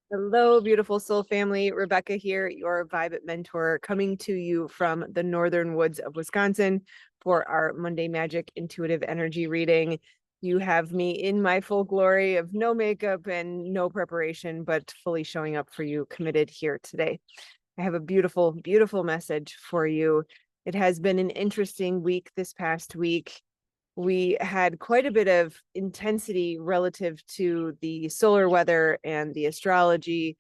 Hello, beautiful soul family. Rebecca here, your Vibe mentor, coming to you from the northern woods of Wisconsin for our Monday Magic Intuitive Energy reading. You have me in my full glory of no makeup and no preparation, but fully showing up for you, committed here today. I have a beautiful, beautiful message for you. It has been an interesting week this past week. We had quite a bit of intensity relative to the solar weather and the astrology.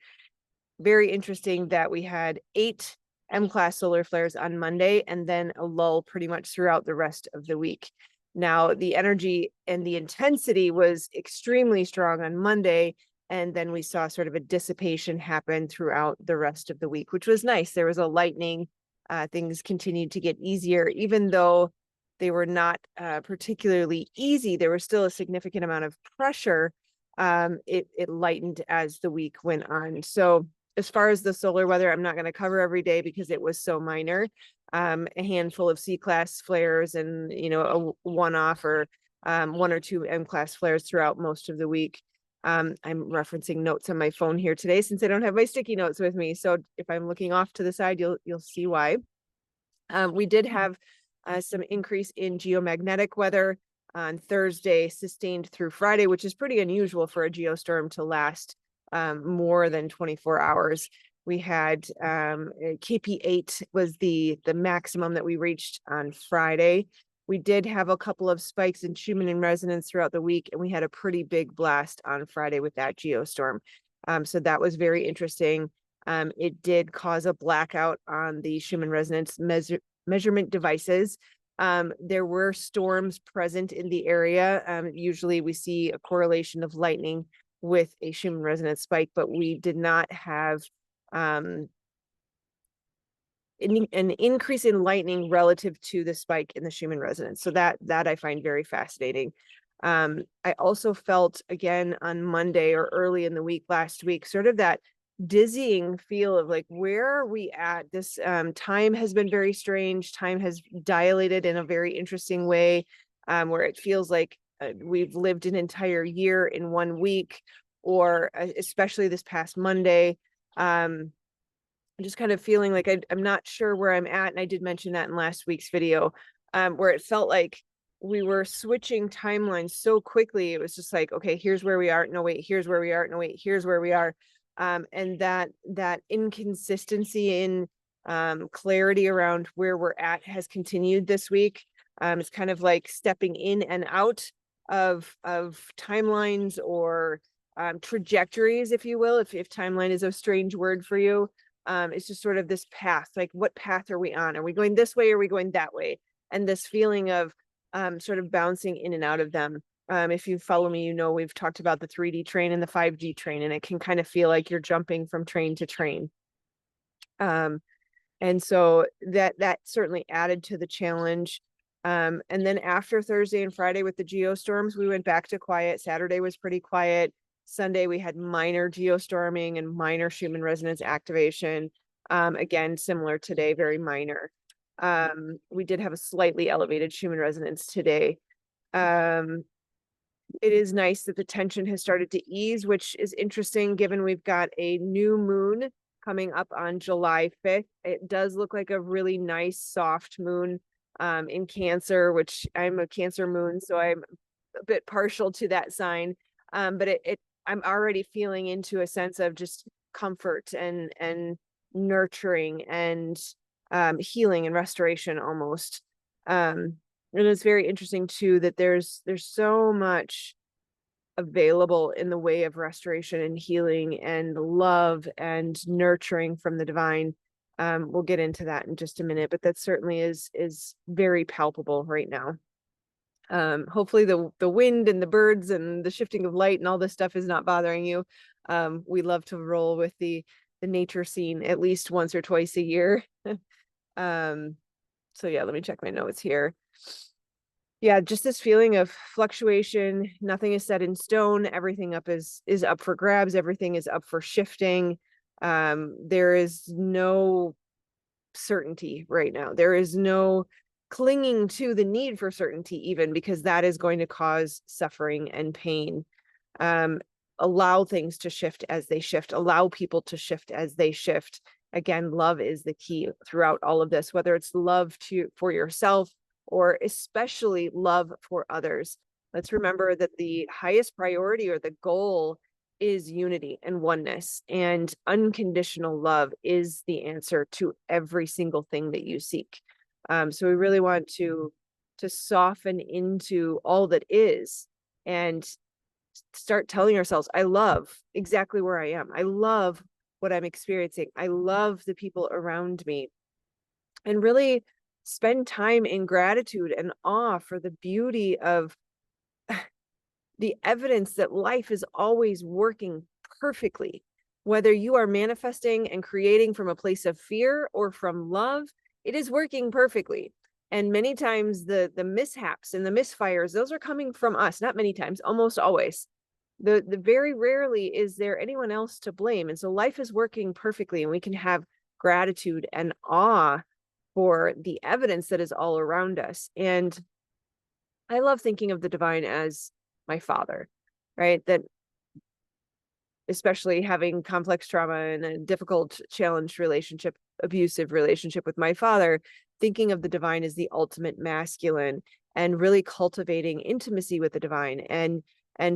Very interesting that we had 8 M-class solar flares on Monday and then a lull pretty much throughout the rest of the week. Now, the energy and the intensity was extremely strong on Monday, and then we saw sort of a dissipation happen throughout the rest of the week, which was nice. There was a lightening. Things continued to get easier, even though they were not particularly easy. There was still a significant amount of pressure. It lightened as the week went on. So as far as the solar weather, I'm not going to cover every day because it was so minor. A handful of C-class flares and, a one-off or 1 or 2 M-class flares throughout most of the week. I'm referencing notes on my phone here today since I don't have my sticky notes with me. So if I'm looking off to the side, you'll see why. We did have some increase in geomagnetic weather on Thursday, sustained through Friday, which is pretty unusual for a geostorm to last more than 24 hours. We had KP8 was the maximum that we reached on Friday. We did have a couple of spikes in Schumann and resonance throughout the week, and we had a pretty big blast on Friday with that geostorm. So that was very interesting. It did cause a blackout on the Schumann resonance measurement devices. There were storms present in the area. Usually we see a correlation of lightning with a Schumann resonance spike, but we did not have an increase in lightning relative to the spike in the Schumann resonance. So that I find very fascinating. I also felt again on Monday or early in the week last week, sort of that dizzying feel of like, where are we at? This time has been very strange. Time has dilated in a very interesting way, where it feels like we've lived an entire year in 1 week, or especially this past Monday. I'm just kind of feeling like I'm not sure where I'm at. And I did mention that in last week's video, where it felt like we were switching timelines so quickly. It was just like, okay, here's where we are. No, wait, here's where we are. No, wait, here's where we are. And that inconsistency in clarity around where we're at has continued this week. It's kind of like stepping in and out of timelines or trajectories, if you will, if timeline is a strange word for you. It's just sort of this path, like what path are we on? Are we going this way? Or are we going that way? And this feeling of sort of bouncing in and out of them. If you follow me, we've talked about the 3D train and the 5G train, and it can kind of feel like you're jumping from train to train. And so that certainly added to the challenge. And then after Thursday and Friday with the geostorms, we went back to quiet. Saturday was pretty quiet. Sunday, we had minor geostorming and minor Schumann resonance activation. Again, similar today, very minor. We did have a slightly elevated Schumann resonance today. It is nice that the tension has started to ease, which is interesting given we've got a new moon coming up on July 5th. It does look like a really nice soft moon in Cancer, which I'm a Cancer moon, so I'm a bit partial to that sign. But I'm already feeling into a sense of just comfort and nurturing and healing and restoration almost. And it's very interesting too that there's so much available in the way of restoration and healing and love and nurturing from the divine. We'll get into that in just a minute, but that certainly is very palpable right now. Hopefully the wind and the birds and the shifting of light and all this stuff is not bothering you. We love to roll with the nature scene at least once or twice a year. So yeah, let me check my notes here. Yeah, just this feeling of fluctuation. Nothing is set in stone. Everything is up for grabs. Everything is up for shifting. There is no certainty right now. There is no clinging to the need for certainty, even, because that is going to cause suffering and pain. allow things to shift as they shift, allow people to shift as they shift. Again, love is the key throughout all of this, whether it's love for yourself or especially love for others. Let's remember that the highest priority or the goal is unity and oneness, and unconditional love is the answer to every single thing that you seek. So we really want to soften into all that is and start telling ourselves, I love exactly where I am. I love what I'm experiencing. I love the people around me. And really spend time in gratitude and awe for the beauty of the evidence that life is always working perfectly. Whether you are manifesting and creating from a place of fear or from love, it is working perfectly. And many times the mishaps and the misfires, those are coming from us. Not many times, almost always. The very rarely is there anyone else to blame. And so life is working perfectly, and we can have gratitude and awe for the evidence that is all around us. And I love thinking of the divine as my father, right? That especially having complex trauma and a difficult, challenged relationship, abusive relationship with my father, thinking of the divine as the ultimate masculine and really cultivating intimacy with the divine and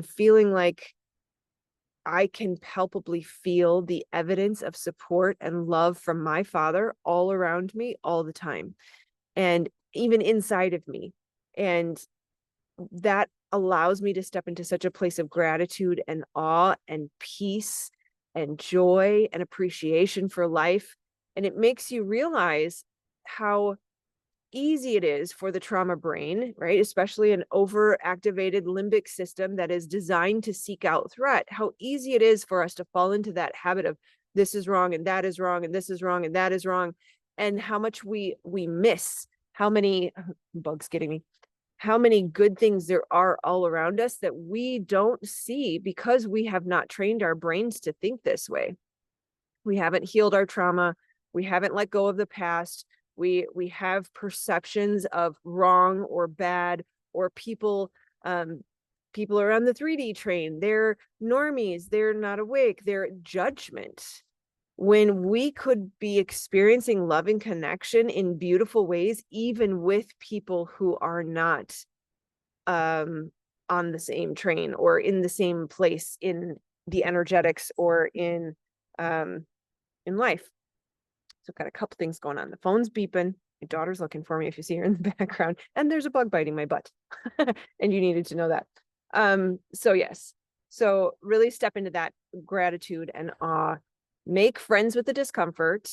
feeling like I can palpably feel the evidence of support and love from my father all around me all the time, and even inside of me. And that allows me to step into such a place of gratitude and awe and peace and joy and appreciation for life. And it makes you realize how easy it is for the trauma brain, right? Especially an overactivated limbic system that is designed to seek out threat, how easy it is for us to fall into that habit of this is wrong and that is wrong and this is wrong and that is wrong, and how much we miss how many bugs getting me, how many good things there are all around us that we don't see because we have not trained our brains to think this way. We haven't healed our trauma. We haven't let go of the past. We have perceptions of wrong or bad, or people are on the 3D train. They're normies. They're not awake. They're judgment. When we could be experiencing love and connection in beautiful ways, even with people who are not on the same train or in the same place in the energetics or in life. So I've got a couple things going on. The phone's beeping. My daughter's looking for me if you see her in the background, and there's a bug biting my butt. And you needed to know that. So yes. So really step into that gratitude and awe. Make friends with the discomfort.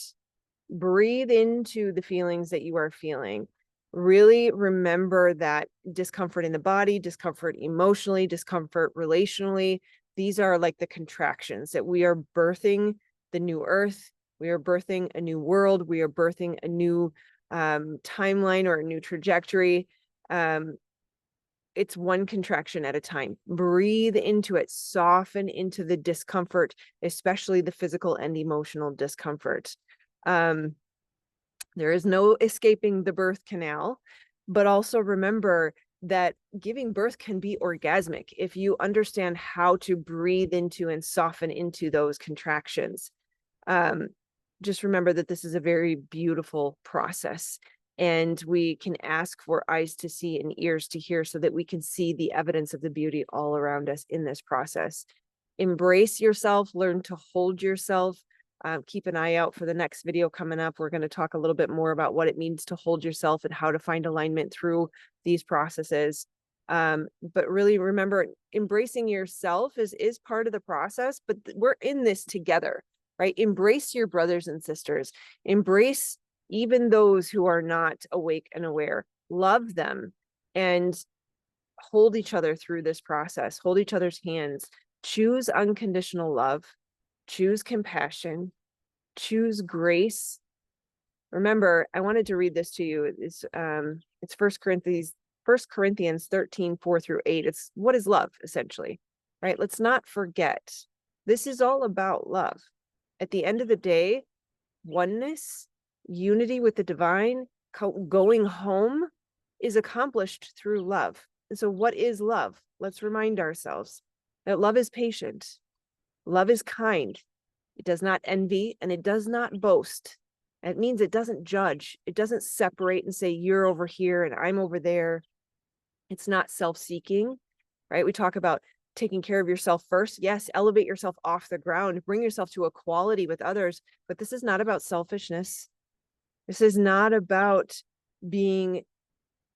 Breathe into the feelings that you are feeling. Really remember that discomfort in the body, discomfort emotionally, discomfort relationally. These are like the contractions that we are birthing the new earth. We are birthing a new world. We are birthing a new timeline or a new trajectory. It's one contraction at a time. Breathe into it, soften into the discomfort, especially the physical and emotional discomfort. There is no escaping the birth canal, but also remember that giving birth can be orgasmic if you understand how to breathe into and soften into those contractions. Just remember that this is a very beautiful process, and we can ask for eyes to see and ears to hear so that we can see the evidence of the beauty all around us in this process. Embrace yourself, learn to hold yourself. Keep an eye out for the next video coming up. We're going to talk a little bit more about what it means to hold yourself and how to find alignment through these processes. But really remember, embracing yourself is part of the process, but we're in this together, right? Embrace your brothers and sisters. Embrace even those who are not awake and aware. Love them and hold each other through this process. Hold each other's hands. Choose unconditional love. Choose compassion. Choose grace. Remember, I wanted to read this to you. It's 1 Corinthians 13, 4-8. It's what is love, essentially, right? Let's not forget. This is all about love. At the end of the day, oneness, unity with the divine, going home is accomplished through love. And so what is love? Let's remind ourselves. That love is patient. Love is kind. It does not envy and it does not boast. It means it doesn't judge. It doesn't separate and say, you're over here and I'm over there. It's not self-seeking, right? We talk about taking care of yourself first. Yes, elevate yourself off the ground, bring yourself to equality with others. But this is not about selfishness. This is not about being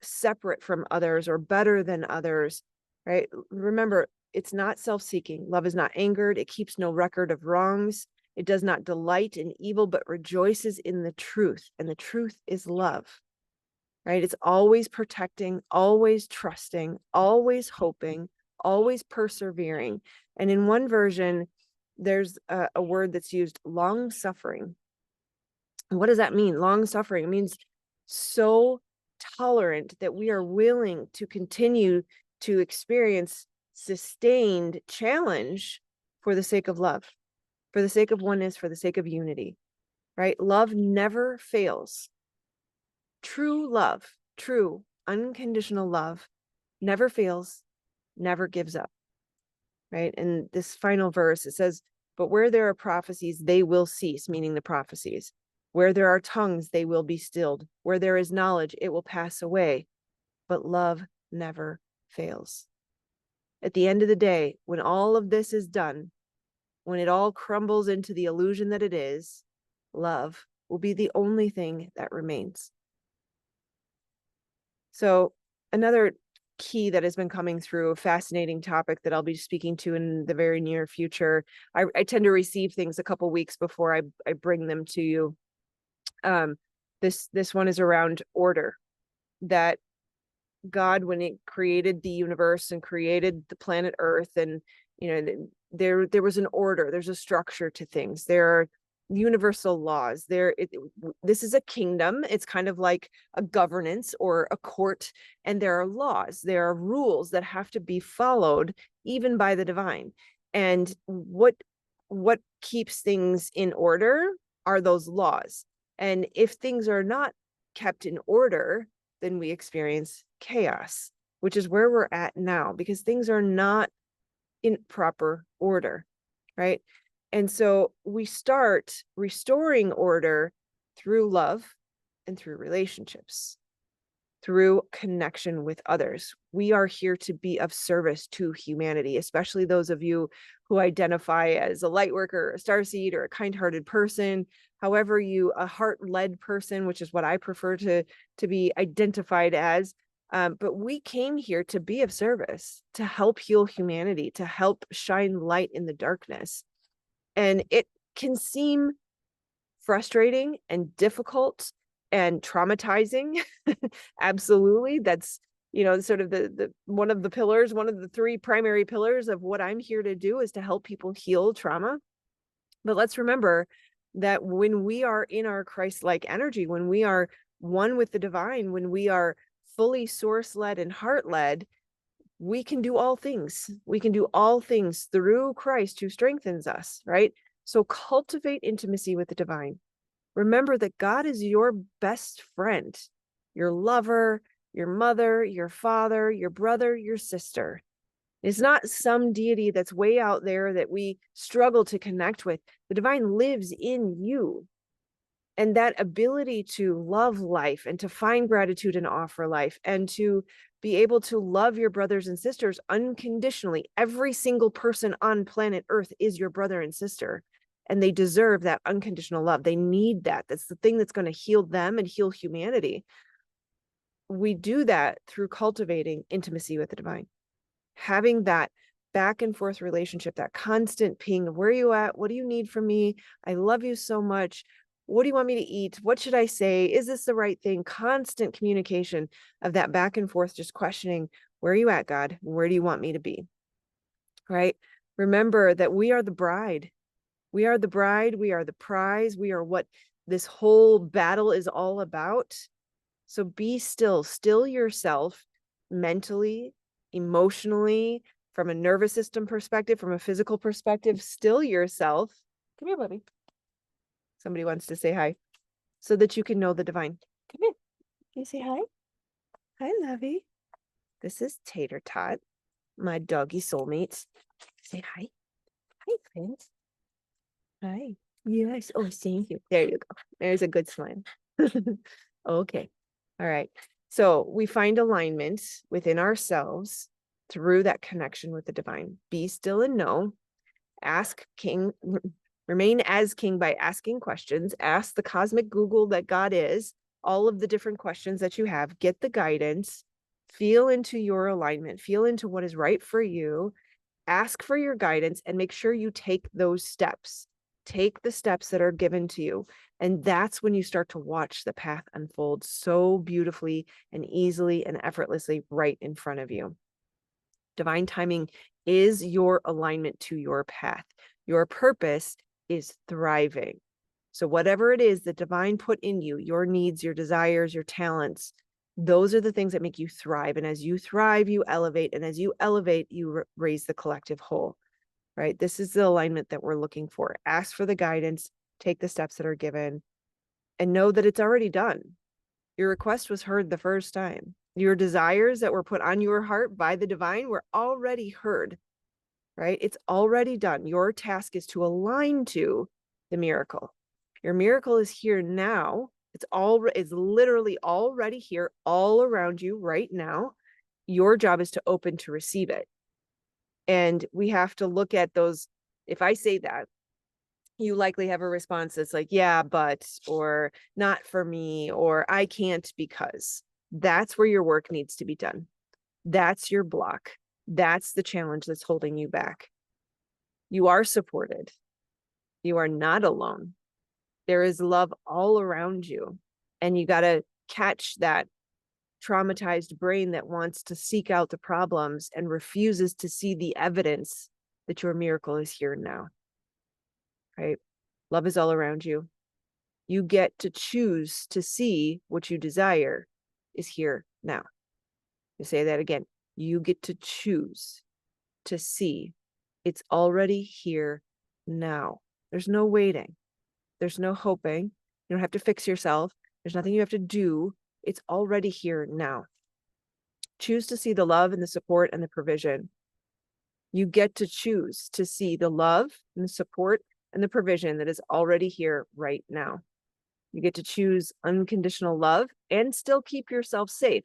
separate from others or better than others, right? Remember, it's not self-seeking. Love is not angered. It keeps no record of wrongs. It does not delight in evil, but rejoices in the truth. And the truth is love, right? It's always protecting, always trusting, always hoping, always persevering. And in one version, there's a word that's used, long suffering. And what does that mean? Long suffering. It means so tolerant that we are willing to continue to experience sustained challenge for the sake of love, for the sake of oneness, for the sake of unity, right? Love never fails. True love, true unconditional love never fails, never gives up, right? And this final verse, it says, but where there are prophecies, they will cease, meaning the prophecies. Where there are tongues, they will be stilled. Where there is knowledge, it will pass away. But love never fails. At the end of the day, when all of this is done, when it all crumbles into the illusion that it is, love will be the only thing that remains. So another key that has been coming through, a fascinating topic that I'll be speaking to in the very near future. I tend to receive things a couple weeks before I bring them to you. This one is around order, that God, when it created the universe and created the planet Earth, and there was an order, there's a structure to things. There are universal laws. This is a kingdom. It's kind of like a governance or a court, and there are laws, there are rules that have to be followed even by the divine. And what keeps things in order are those laws. And if things are not kept in order, then we experience chaos, which is where we're at now, because things are not in proper order, right? And so we start restoring order through love and through relationships, through connection with others. We are here to be of service to humanity, especially those of you who identify as a light worker, a starseed, or a kind-hearted person, however a heart-led person, which is what I prefer to be identified as. But we came here to be of service, to help heal humanity, to help shine light in the darkness. And it can seem frustrating and difficult and traumatizing. Absolutely. That's, sort of the one of the pillars, one of the three primary pillars of what I'm here to do is to help people heal trauma. But let's remember that when we are in our Christ-like energy, when we are one with the divine, when we are fully source-led and heart-led, we can do all things. We can do all things through Christ who strengthens us, right? So cultivate intimacy with the divine. Remember that God is your best friend, your lover, your mother, your father, your brother, your sister. It's not some deity that's way out there that we struggle to connect with. The divine lives in you. And that ability to love life and to find gratitude and offer life and to be able to love your brothers and sisters unconditionally. Every single person on planet Earth is your brother and sister, and they deserve that unconditional love. They need that. That's the thing that's going to heal them and heal humanity. We do that through cultivating intimacy with the divine, having that back and forth relationship, that constant ping of where are you at? What do you need from me? I love you so much. What do you want me to eat? What should I say? Is this the right thing? Constant communication of that back and forth, just questioning, where are you at, God? Where do you want me to be? Right? Remember that we are the bride. We are the bride. We are the prize. We are what this whole battle is all about. So be still yourself mentally, emotionally, from a nervous system perspective, from a physical perspective, still yourself. Come here, buddy. Somebody wants to say hi, so that you can know the divine. Come here. Can you say hi? Hi, lovey. This is Tater Tot. my doggy soulmates. Say hi. Hi, friends. Hi. Yes. Oh, thank you. There you go. There's a good smile. Okay. All right. So we find alignment within ourselves through that connection with the divine. Be still and know. Ask King, remain as king by asking questions. Ask the cosmic Google that God is, all of the different questions that you have. Get the guidance. Feel into your alignment. Feel into what is right for you. Ask for your guidance and make sure you take those steps. Take the steps that are given to you. And that's when you start to watch the path unfold so beautifully and easily and effortlessly right in front of you. Divine timing is your alignment to your path. Your purpose is thriving. So whatever it is that divine put in you, your needs, your desires, your talents, those are the things that make you thrive. And as you thrive, you elevate. And as you elevate, you raise the collective whole, right? This is the alignment that we're looking for. Ask for the guidance, take the steps that are given, and know that it's already done. Your request was heard the first time. Your desires that were put on your heart by the divine were already heard, right? It's already done. Your task is to align to the miracle. Your miracle is here now. It's literally already here, all around you right now. Your job is to open to receive it. And we have to look at those. If I say that, you likely have a response that's like, yeah, but, or not for me, or I can't because. That's where your work needs to be done. That's your block. That's the challenge that's holding you back. You are supported. You are not alone. There is love all around you. And you got to catch that traumatized brain that wants to seek out the problems and refuses to see the evidence that your miracle is here now. Right? Love is all around you. You get to choose to see what you desire is here now. I say that again. You get to choose to see it's already here now. There's no waiting. There's no hoping. You don't have to fix yourself. There's nothing you have to do. It's already here now. Choose to see the love and the support and the provision. You get to choose to see the love and the support and the provision that is already here right now. You get to choose unconditional love and still keep yourself safe.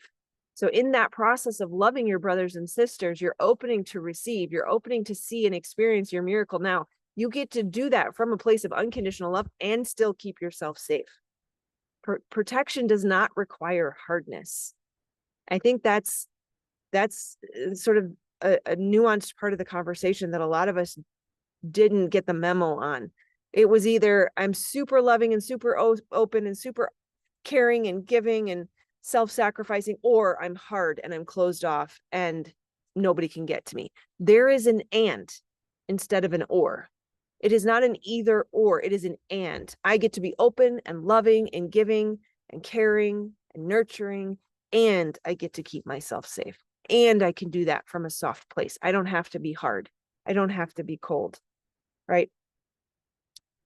So in that process of loving your brothers and sisters, you're opening to receive, you're opening to see and experience your miracle now. You get to do that from a place of unconditional love and still keep yourself safe. Protection does not require hardness. I think that's sort of a nuanced part of the conversation that a lot of us didn't get the memo on. It was either I'm super loving and super open and super caring and giving and self-sacrificing, or I'm hard and I'm closed off and nobody can get to me. There is an and instead of an or. It is not an either or, it is an and. I get to be open and loving and giving and caring and nurturing, and I get to keep myself safe. And I can do that from a soft place. I don't have to be hard. I don't have to be cold, right?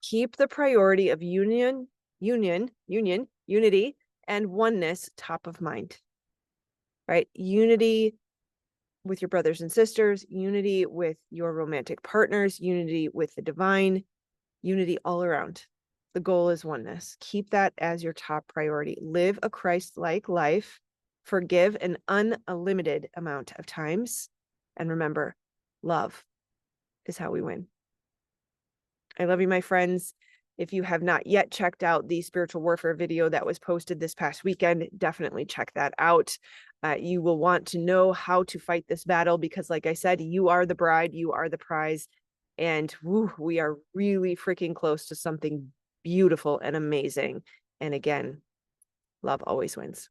Keep the priority of unity, and oneness top of mind, right? Unity with your brothers and sisters, unity with your romantic partners, unity with the divine, unity all around. The goal is oneness. Keep that as your top priority. Live a Christ-like life. Forgive an unlimited amount of times. And remember, love is how we win. I love you, my friends. If you have not yet checked out the spiritual warfare video that was posted this past weekend, definitely check that out. You will want to know how to fight this battle because, like I said, you are the bride, you are the prize, and we are really freaking close to something beautiful and amazing. And again, love always wins.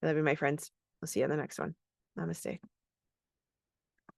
I love you, my friends. I'll see you on the next one. Namaste.